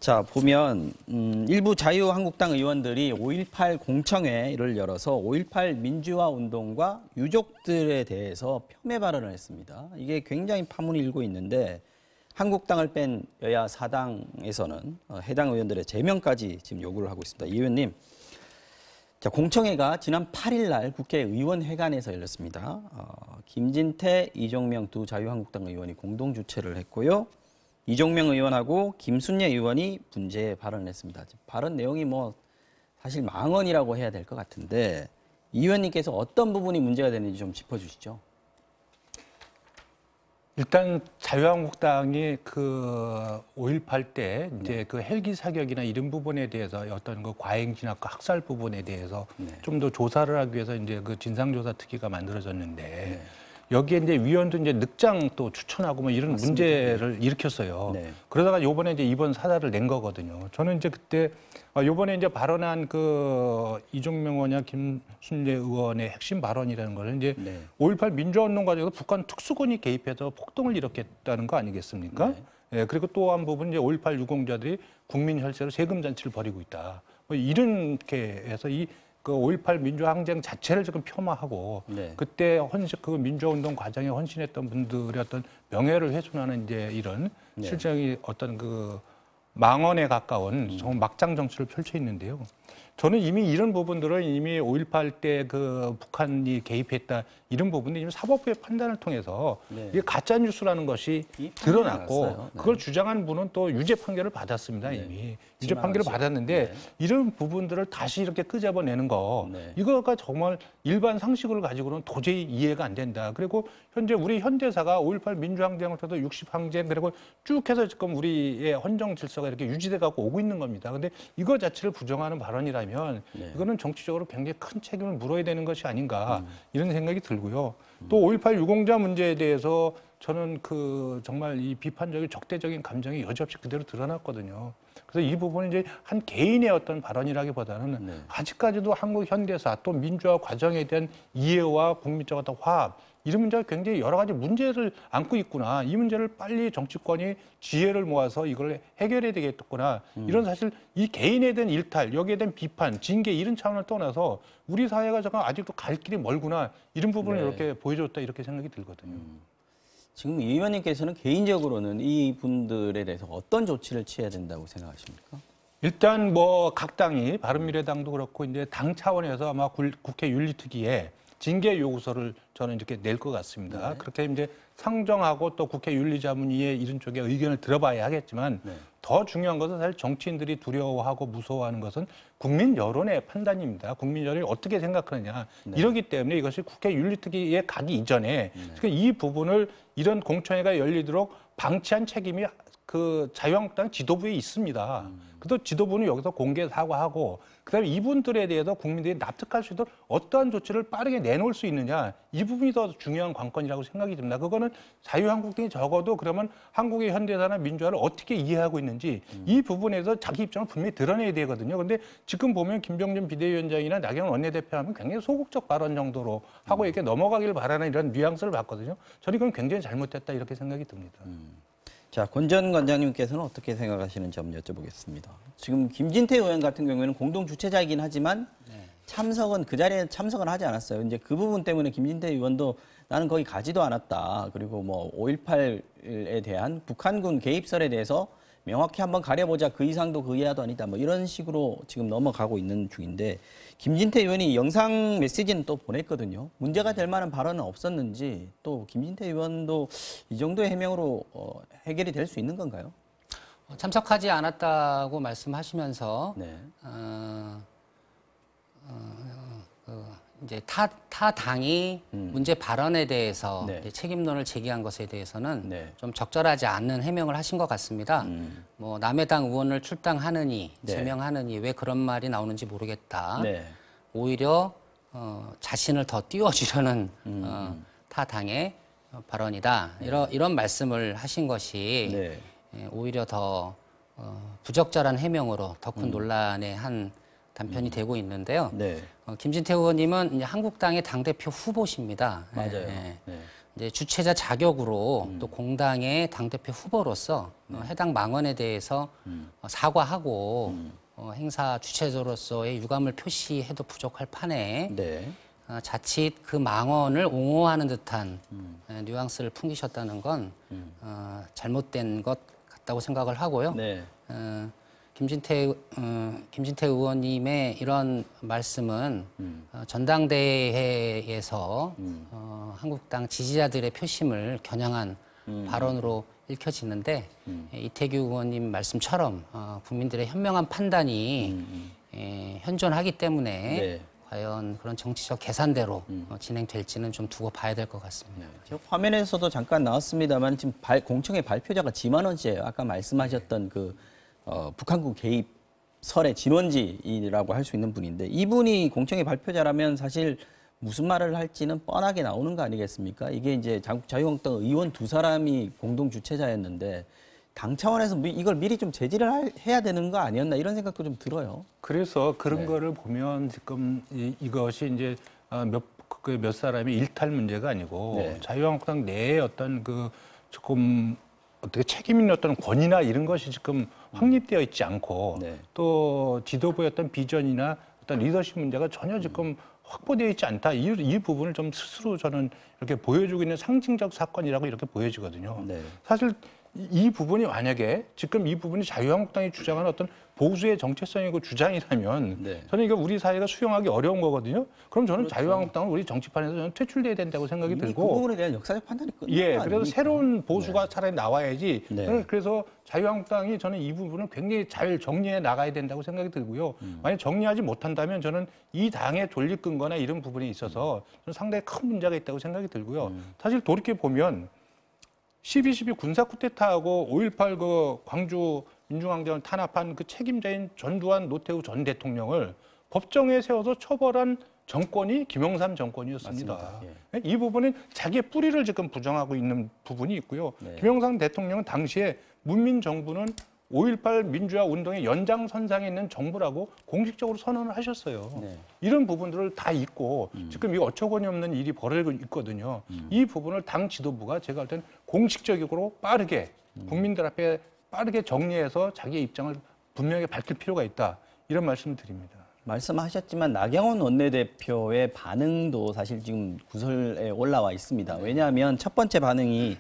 자, 보면 일부 자유한국당 의원들이 5.18 공청회를 열어서 5.18 민주화 운동과 유족들에 대해서 폄훼 발언을 했습니다. 이게 굉장히 파문이 일고 있는데 한국당을 뺀 여야 사당에서는 해당 의원들의 제명까지 지금 요구를 하고 있습니다. 이 의원님, 자, 공청회가 지난 8일 날 국회의원회관에서 열렸습니다. 김진태, 이종명 두 자유한국당 의원이 공동 주최를 했고요. 이종명 의원하고 김순례 의원이 분재 발언을 했습니다. 발언 내용이 사실 망언이라고 해야 될 것 같은데 이 의원님께서 어떤 부분이 문제가 되는지 좀 짚어주시죠. 일단 자유한국당이 그 5.18 때 이제 그 헬기 사격이나 이런 부분에 대해서 어떤 그 과잉 진압과 학살 부분에 대해서 좀 더 조사를 하기 위해서 이제 그 진상조사 특위가 만들어졌는데 여기에 이제 위원도 이제 늑장 또 추천하고 이런 맞습니다. 문제를 일으켰어요. 그러다가 요번에 이제 이번 사달을 낸 거거든요. 저는 이제 그때 요번에 이제 발언한 그 이종명 의원이나 김순례 의원의 핵심 발언이라는 거는 이제 5.18 민주화운동 과정에서 북한 특수군이 개입해서 폭동을 일으켰다는 거 아니겠습니까? 예, 그리고 또 한 부분 이제 5.18 유공자들이 국민 혈세로 세금 잔치를 벌이고 있다. 이렇게 해서 그 5.18 민주화 항쟁 자체를 지금 폄하하고 그때 그 민주화운동 과정에 헌신했던 분들의 어떤 명예를 훼손하는 이제 이런 실정이 어떤 그 망언에 가까운 정말 막장 정치를 펼쳐 있는데요. 저는 이미 이런 부분들은 이미 5.18 때 그 북한이 개입했다 이런 부분들이 이미 사법부의 판단을 통해서 이게 가짜 뉴스라는 것이 드러났고 그걸 주장하는 분은 또 유죄 판결을 받았습니다. 이미 유죄 판결을 받았는데 이런 부분들을 다시 이렇게 끄집어내는 거 이거가 정말 일반 상식을 가지고는 도저히 이해가 안 된다. 그리고 현재 우리 현대사가 5.18 민주항쟁을 통해서 60항쟁 그리고 쭉 해서 지금 우리의 헌정 질서가 이렇게 유지돼 갖고 오고 있는 겁니다. 근데 이거 자체를 부정하는 발언이라면 이거는 정치적으로 굉장히 큰 책임을 물어야 되는 것이 아닌가 이런 생각이 들고요. 또 5.18 유공자 문제에 대해서 저는 그 정말 이 비판적인 적대적인 감정이 여지없이 그대로 드러났거든요. 그래서 이 부분은 이제 한 개인의 어떤 발언이라기보다는 아직까지도 한국 현대사 또 민주화 과정에 대한 이해와 국민적 어떤 화합 이런 문제가 굉장히 여러 가지 문제를 안고 있구나. 이 문제를 빨리 정치권이 지혜를 모아서 이걸 해결해야 되겠구나. 이런 사실 이 개인에 대한 일탈, 여기에 대한 비판, 징계 이런 차원을 떠나서 우리 사회가 잠깐 아직도 갈 길이 멀구나. 이런 부분을 이렇게 보여줬다 이렇게 생각이 들거든요. 지금 이 의원님께서는 개인적으로는 이 분들에 대해서 어떤 조치를 취해야 된다고 생각하십니까? 일단 각 당이 바른미래당도 그렇고 이제 당 차원에서 아마 국회 윤리특위에 징계 요구서를 저는 이렇게 낼 것 같습니다. 그렇게 이제 상정하고 또 국회 윤리자문위의 이런 쪽에 의견을 들어봐야 하겠지만 더 중요한 것은 사실 정치인들이 두려워하고 무서워하는 것은 국민 여론의 판단입니다. 국민 여론이 어떻게 생각하느냐. 이러기 때문에 이것이 국회 윤리특위에 가기 이전에 이 부분을 이런 공청회가 열리도록 방치한 책임이 그 자유한국당 지도부에 있습니다. 그래서 지도부는 여기서 공개 사과하고 그다음에 이분들에 대해서 국민들이 납득할 수 있도록 어떠한 조치를 빠르게 내놓을 수 있느냐 이 부분이 더 중요한 관건이라고 생각이 듭니다. 그거는 자유한국당이 적어도 그러면 한국의 현대사나 민주화를 어떻게 이해하고 있는지 이 부분에서 자기 입장을 분명히 드러내야 되거든요. 그런데 지금 보면 김병준 비대위원장이나 나경원 원내대표 하면 굉장히 소극적 발언 정도로 하고 이렇게 넘어가길 바라는 이런 뉘앙스를 봤거든요. 저는 이건 굉장히 잘못됐다 이렇게 생각이 듭니다. 자, 권 전 관장님께서는 어떻게 생각하시는지 한번 여쭤보겠습니다. 지금 김진태 의원 같은 경우에는 공동 주최자이긴 하지만 그 자리에 참석은 하지 않았어요. 이제 그 부분 때문에 김진태 의원도 나는 거기 가지도 않았다. 그리고 5.18에 대한 북한군 개입설에 대해서 명확히 한번 가려보자. 그 이상도 그 이하도 아니다. 이런 식으로 지금 넘어가고 있는 중인데 김진태 의원이 영상 메시지는 또 보냈거든요. 문제가 될 만한 발언은 없었는지 또 김진태 의원도 이 정도의 해명으로 해결이 될 수 있는 건가요? 참석하지 않았다고 말씀하시면서 이제 타 당이 문제 발언에 대해서 책임론을 제기한 것에 대해서는 좀 적절하지 않는 해명을 하신 것 같습니다. 남의 당 의원을 출당하느니 제명하느니 왜 그런 말이 나오는지 모르겠다. 오히려 자신을 더 띄워주려는 타 당의 발언이다. 이런 말씀을 하신 것이 오히려 더 부적절한 해명으로 더 큰 논란의 한 단편이 되고 있는데요. 김진태 의원님은 이제 한국당의 당대표 후보십니다. 맞아요. 이제 주최자 자격으로 또 공당의 당대표 후보로서 해당 망언에 대해서 사과하고 행사 주최자로서의 유감을 표시해도 부족할 판에 네. 자칫 그 망언을 옹호하는 듯한 뉘앙스를 풍기셨다는 건 잘못된 것 같다고 생각을 하고요. 네. 김진태 의원님의 이런 말씀은 전당대회에서 한국당 지지자들의 표심을 겨냥한 발언으로 읽혀지는데 이태규 의원님 말씀처럼 국민들의 현명한 판단이 현존하기 때문에 네. 과연 그런 정치적 계산대로 진행될지는 좀 두고 봐야 될 것 같습니다. 네. 화면에서도 잠깐 나왔습니다만 지금 공청회 발표자가 지만원 씨예요. 아까 말씀하셨던 그 북한군 개입설의 진원지라고 할 수 있는 분인데 이분이 공청회 발표자라면 사실 무슨 말을 할지는 뻔하게 나오는 거 아니겠습니까? 이게 이제 자유한국당 의원 두 사람이 공동 주최자였는데 당 차원에서 이걸 미리 좀 제지를 해야 되는 거 아니었나 이런 생각도 좀 들어요. 그래서 그런 네. 거를 보면 지금 이것이 이제 몇 사람의 일탈 문제가 아니고 네. 자유한국당 내에 어떤 그 조금 어떻게 책임 있는 어떤 권위나 이런 것이 지금 확립되어 있지 않고 네. 또 지도부의 어떤 비전이나 어떤 리더십 문제가 전혀 지금 확보되어 있지 않다. 이 부분을 좀 스스로 저는 이렇게 보여주고 있는 상징적 사건이라고 이렇게 보여지거든요. 네. 사실 이 부분이 만약에 지금 이 부분이 자유한국당이 주장하는 어떤 보수의 정체성이고 주장이라면 네. 저는 이거 우리 사회가 수용하기 어려운 거거든요. 그럼 저는 그렇죠. 자유한국당은 우리 정치판에서 저는 퇴출돼야 된다고 생각이 그 들고. 부분에 대한 역사적 판단이 끝난 예, 거 그래서 아닙니까? 새로운 보수가 차라리 나와야지. 네. 저는 그래서 자유한국당이 저는 이 부분을 굉장히 잘 정리해 나가야 된다고 생각이 들고요. 만약 정리하지 못한다면 저는 이 당의 존립근거나 이런 부분에 있어서 저는 상당히 큰 문제가 있다고 생각이 들고요. 사실 돌이켜 보면 12.12 군사 쿠데타하고 5.18 그 광주 민중항쟁을 탄압한 그 책임자인 전두환 노태우 전 대통령을 법정에 세워서 처벌한 정권이 김영삼 정권이었습니다. 맞습니다. 이 부분은 자기의 뿌리를 지금 부정하고 있는 부분이 있고요. 네. 김영삼 대통령은 당시에 문민정부는 5.18 민주화 운동의 연장선상에 있는 정부라고 공식적으로 선언을 하셨어요. 네. 이런 부분들을 다 잊고 지금 이 어처구니 없는 일이 벌어지고 있거든요. 이 부분을 당 지도부가 제가 할 때는 공식적으로 빠르게 국민들 앞에 빠르게 정리해서 자기의 입장을 분명히 밝힐 필요가 있다. 이런 말씀을 드립니다. 말씀하셨지만 나경원 원내대표의 반응도 사실 지금 구설에 올라와 있습니다. 왜냐하면 첫 번째 반응이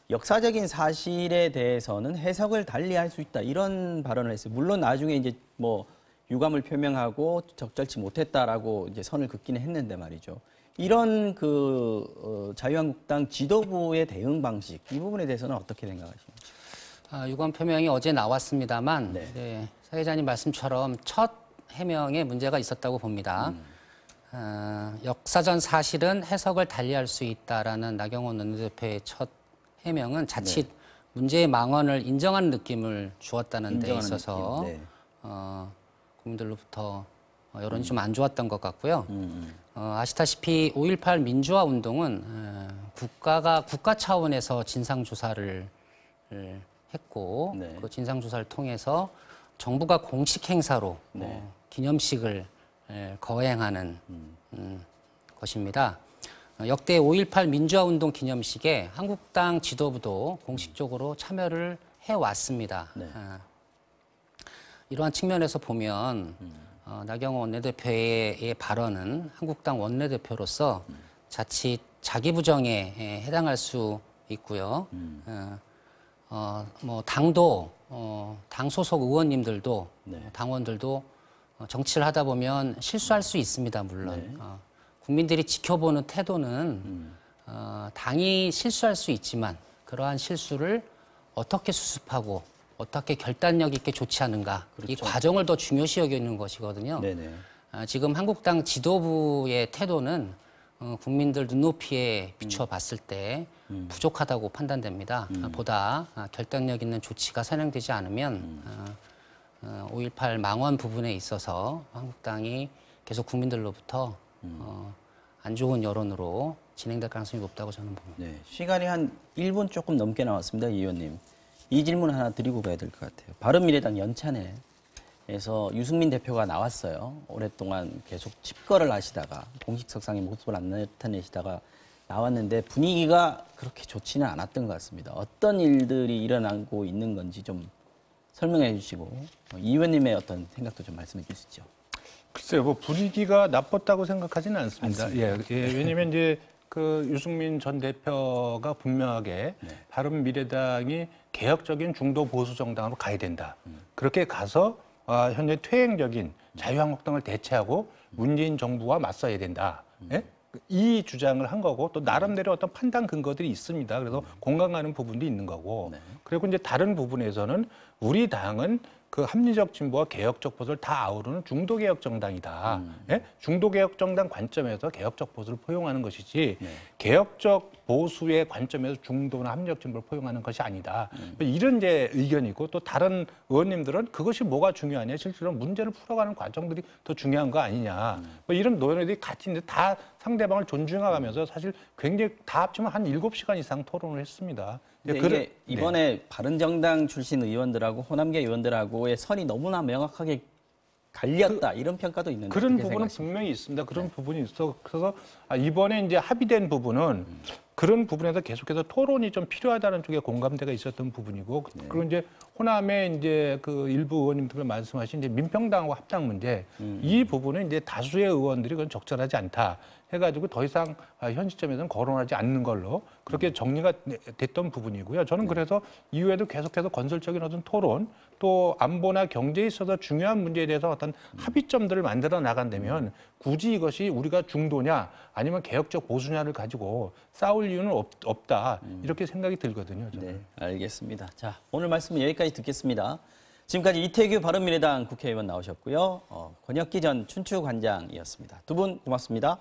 역사적인 사실에 대해서는 해석을 달리할 수 있다 이런 발언을 했어요. 물론 나중에 이제 뭐 유감을 표명하고 적절치 못했다라고 이제 선을 긋기는 했는데 말이죠. 이런 자유한국당 지도부의 대응 방식 이 부분에 대해서는 어떻게 생각하십니까? 유감 표명이 어제 나왔습니다만 네. 네, 사회자님 말씀처럼 첫 해명에 문제가 있었다고 봅니다. 역사전 사실은 해석을 달리할 수 있다라는 나경원 원내대표의 첫 해명은 자칫 문제의 망언을 인정하는 느낌을 주었다는 데 있어서 네. 국민들로부터 여론이 좀 안 좋았던 것 같고요. 아시다시피 5.18 민주화 운동은 국가 차원에서 진상조사를 했고 네. 그 진상조사를 통해서 정부가 공식 행사로 기념식을 거행하는 것입니다. 역대 5.18 민주화 운동 기념식에 한국당 지도부도 공식적으로 참여를 해왔습니다. 네. 이러한 측면에서 보면 나경원 원내대표의 발언은 한국당 원내대표로서 자칫 자기 부정에 해당할 수 있고요. 뭐 당도 당 소속 의원님들도 당원들도 정치를 하다 보면 실수할 수 있습니다. 물론 국민들이 지켜보는 태도는 당이 실수할 수 있지만 그러한 실수를 어떻게 수습하고 어떻게 결단력 있게 조치하는가 그렇죠. 이 과정을 더 중요시 여기는 것이거든요. 네네. 지금 한국당 지도부의 태도는 국민들 눈높이에 비춰봤을 때 부족하다고 판단됩니다. 보다 결단력 있는 조치가 선행되지 않으면 5.18 망언 부분에 있어서 한국당이 계속 국민들로부터 안 좋은 여론으로 진행될 가능성이 높다고 저는 봅니다. 네. 시간이 한 1분 조금 넘게 나왔습니다. 이 의원님. 이 질문 하나 드리고 가야 될 것 같아요. 바른미래당 연찬회에서 유승민 대표가 나왔어요. 오랫동안 계속 칩거를 하시다가 공식 석상에 모습을 안 나타내시다가 나왔는데 분위기가 그렇게 좋지는 않았던 것 같습니다. 어떤 일들이 일어나고 있는 건지 좀 설명해 주시고 이 의원님의 어떤 생각도 좀 말씀해 주시죠. 글쎄요, 뭐 분위기가 나빴다고 생각하지는 않습니다. 예, 왜냐면 이제 그 유승민 전 대표가 분명하게 바른미래당이 개혁적인 중도 보수 정당으로 가야 된다. 그렇게 가서 현재 퇴행적인 자유한국당을 대체하고 문재인 정부와 맞서야 된다. 예? 이 주장을 한 거고 또 나름대로 어떤 판단 근거들이 있습니다. 그래서 공감 가는 부분도 있는 거고 그리고 이제 다른 부분에서는 우리 당은 그 합리적 진보와 개혁적 보수를 다 아우르는 중도개혁 정당이다. 예? 중도개혁 정당 관점에서 개혁적 보수를 포용하는 것이지 개혁적 보수의 관점에서 중도나 합리적 진보를 포용하는 것이 아니다. 이런 이제 의견이고 또 다른 의원님들은 그것이 뭐가 중요하냐. 실제로 문제를 풀어가는 과정들이 더 중요한 거 아니냐. 뭐 이런 논의들이 같이 있는데 다 상대방을 존중해가면서 사실 굉장히 다 합치면 한 7시간 이상 토론을 했습니다. 이게 이번에 바른정당 출신 의원들하고 호남계 의원들하고의 선이 너무나 명확하게 갈렸다 이런 평가도 있는데 그런 부분은 분명히 있습니다. 그런 부분이 있어. 그래서 이번에 이제 합의된 부분은 그런 부분에서 계속해서 토론이 좀 필요하다는 쪽에 공감대가 있었던 부분이고 그리고 이제 호남의 이제 그 일부 의원님들 말씀하신 이제 민평당하고 합당 문제 이 부분은 이제 다수의 의원들이 그건 적절하지 않다 해가지고 더 이상 현 시점에서는 거론하지 않는 걸로 그렇게 정리가 됐던 부분이고요. 저는 그래서 이후에도 계속해서 건설적인 어떤 토론 또 안보나 경제에 있어서 중요한 문제에 대해서 어떤 합의점들을 만들어 나간다면 굳이 이것이 우리가 중도냐 아니면 개혁적 보수냐를 가지고 싸울 이유는 없다 이렇게 생각이 들거든요. 저는. 네, 알겠습니다. 자, 오늘 말씀은 여기까지 듣겠습니다. 지금까지 이태규 바른미래당 국회의원 나오셨고요. 권혁기 전 춘추관장이었습니다. 두 분 고맙습니다.